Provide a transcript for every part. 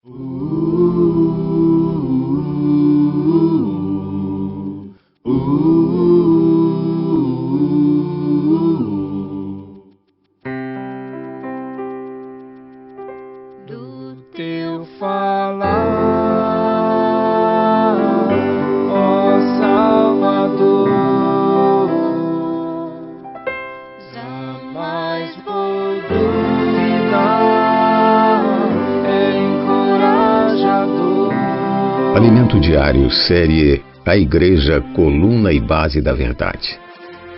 Do teu falar, ó Salvador, jamais vou duvidar, é encorajador. Alimento Diário, série A Igreja, Coluna e Base da Verdade.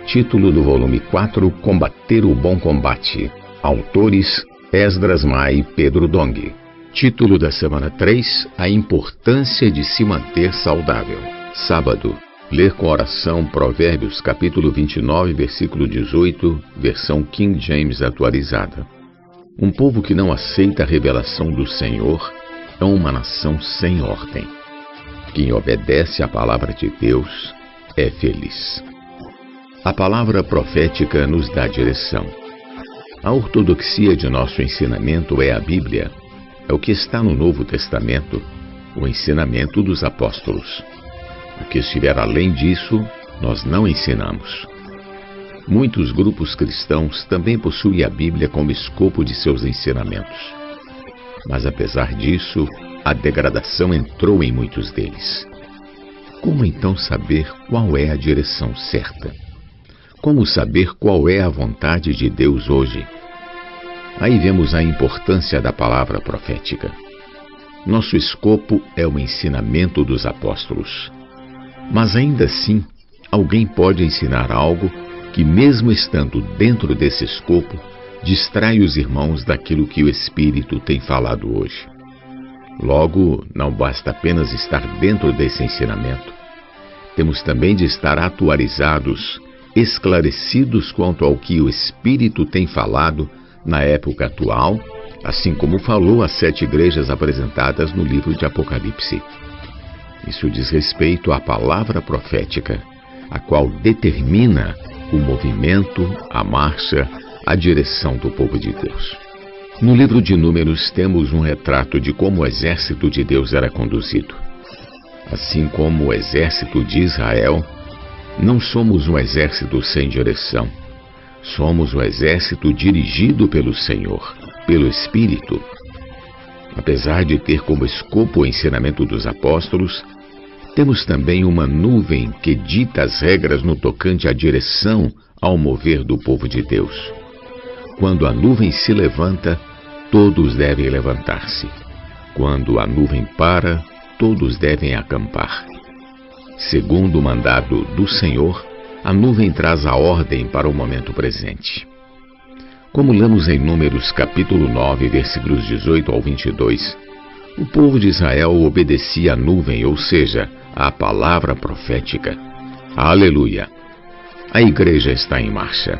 Título do volume 4, Combater o Bom Combate. Autores, Esdras Mai e Pedro Dong. Título da semana 3, A Importância de se manter saudável. Sábado, ler com oração Provérbios capítulo 29, versículo 18, versão King James atualizada. Um povo que não aceita a revelação do Senhor é uma nação sem ordem. Quem obedece à palavra de Deus é feliz. A palavra profética nos dá direção. A ortodoxia de nosso ensinamento é a Bíblia. É o que está no Novo Testamento, o ensinamento dos apóstolos. O que estiver além disso, nós não ensinamos. Muitos grupos cristãos também possuem a Bíblia como escopo de seus ensinamentos. Mas apesar disso, a degradação entrou em muitos deles. Como então saber qual é a direção certa? Como saber qual é a vontade de Deus hoje? Aí vemos a importância da palavra profética. Nosso escopo é o ensinamento dos apóstolos. Mas ainda assim, alguém pode ensinar algo que, mesmo estando dentro desse escopo, distrai os irmãos daquilo que o Espírito tem falado hoje. Logo, não basta apenas estar dentro desse ensinamento. Temos também de estar atualizados, esclarecidos quanto ao que o Espírito tem falado na época atual, assim como falou às 7 igrejas apresentadas no livro de Apocalipse. Isso diz respeito à palavra profética, a qual determina o movimento, a marcha, a direção do povo de Deus. No livro de Números temos um retrato de como o exército de Deus era conduzido. Assim como o exército de Israel, não somos um exército sem direção. Somos um exército dirigido pelo Senhor, pelo Espírito. Apesar de ter como escopo o ensinamento dos apóstolos, temos também uma nuvem que dita as regras no tocante à direção ao mover do povo de Deus. Quando a nuvem se levanta, todos devem levantar-se. Quando a nuvem para, todos devem acampar. Segundo o mandado do Senhor, a nuvem traz a ordem para o momento presente. Como lemos em Números capítulo 9, versículos 18 ao 22, o povo de Israel obedecia à nuvem, ou seja, à palavra profética. Aleluia! A igreja está em marcha.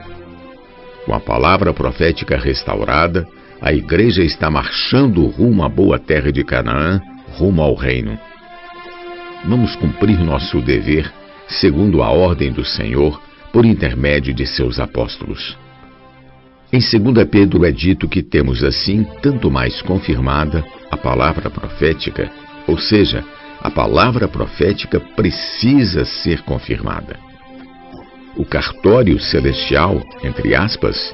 Com a palavra profética restaurada, a igreja está marchando rumo à boa terra de Canaã, rumo ao reino. Vamos cumprir nosso dever segundo a ordem do Senhor por intermédio de seus apóstolos. Em 2 Pedro é dito que temos assim tanto mais confirmada a palavra profética, ou seja, a palavra profética precisa ser confirmada. O cartório celestial, entre aspas,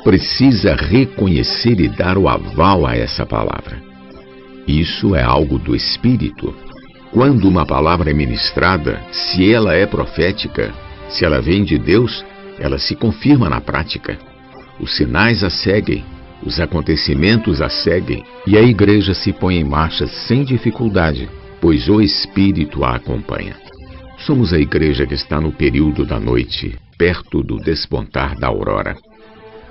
precisa reconhecer e dar o aval a essa palavra. Isso é algo do Espírito. Quando uma palavra é ministrada, se ela é profética, se ela vem de Deus, ela se confirma na prática. Os sinais a seguem, os acontecimentos a seguem, e a igreja se põe em marcha sem dificuldade, pois o Espírito a acompanha. Somos a igreja que está no período da noite, perto do despontar da aurora.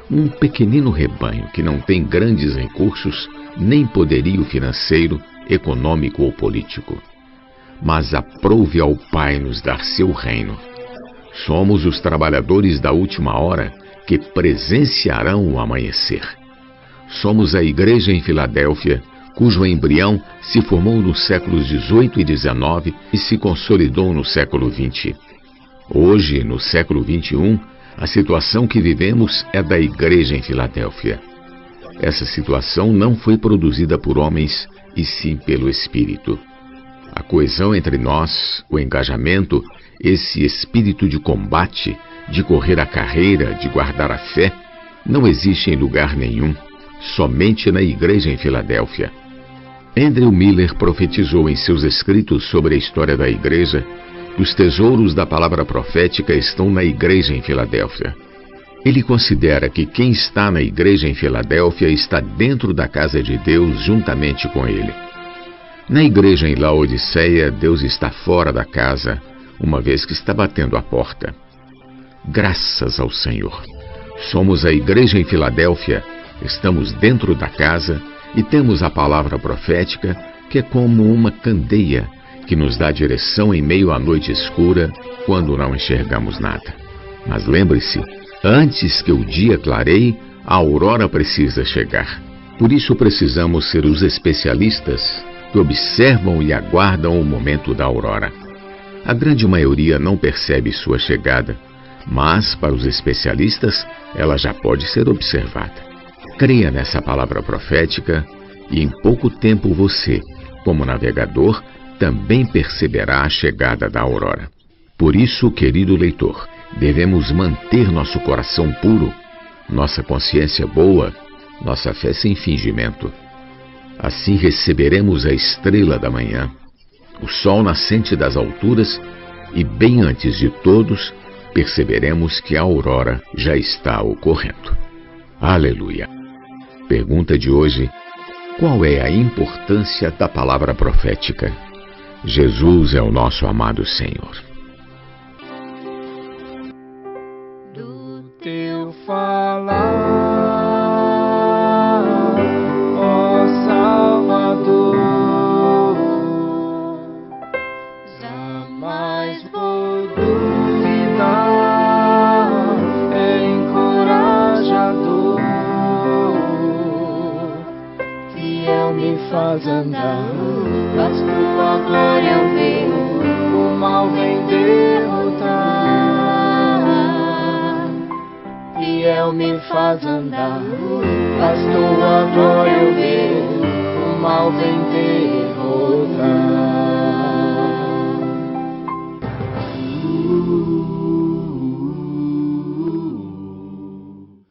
Um pequenino rebanho que não tem grandes recursos, nem poderio financeiro, econômico ou político. Mas aprouve ao Pai nos dar seu reino. Somos os trabalhadores da última hora que presenciarão o amanhecer. Somos a igreja em Filadélfia, cujo embrião se formou nos séculos XVIII e XIX e se consolidou no século XX. Hoje, no século XXI, a situação que vivemos é da igreja em Filadélfia. Essa situação não foi produzida por homens, e sim pelo Espírito. A coesão entre nós, o engajamento, esse espírito de combate, de correr a carreira, de guardar a fé, não existe em lugar nenhum, somente na igreja em Filadélfia. Andrew Miller profetizou em seus escritos sobre a história da igreja que os tesouros da palavra profética estão na igreja em Filadélfia. Ele considera que quem está na igreja em Filadélfia está dentro da casa de Deus juntamente com ele. Na igreja em Laodiceia, Deus está fora da casa, uma vez que está batendo à porta. Graças ao Senhor. Somos a igreja em Filadélfia, estamos dentro da casa e temos a palavra profética, que é como uma candeia que nos dá direção em meio à noite escura, quando não enxergamos nada. Mas lembre-se, antes que o dia clareie, a aurora precisa chegar. Por isso precisamos ser os especialistas que observam e aguardam o momento da aurora. A grande maioria não percebe sua chegada, mas, para os especialistas, ela já pode ser observada. Creia nessa palavra profética e em pouco tempo você, como navegador, também perceberá a chegada da aurora. Por isso, querido leitor, devemos manter nosso coração puro, nossa consciência boa, nossa fé sem fingimento. Assim receberemos a estrela da manhã, o sol nascente das alturas, e bem antes de todos, perceberemos que a aurora já está ocorrendo. Aleluia! Pergunta de hoje: qual é a importância da palavra profética? Jesus é o nosso amado Senhor. Do teu falar, ó Salvador, jamais vou duvidar, é encorajador, fiel me faz andar, faz tua glória eu ver, o mal vem derrotar. Fiel me faz andar, faz tua glória eu ver, o mal vem derrotar.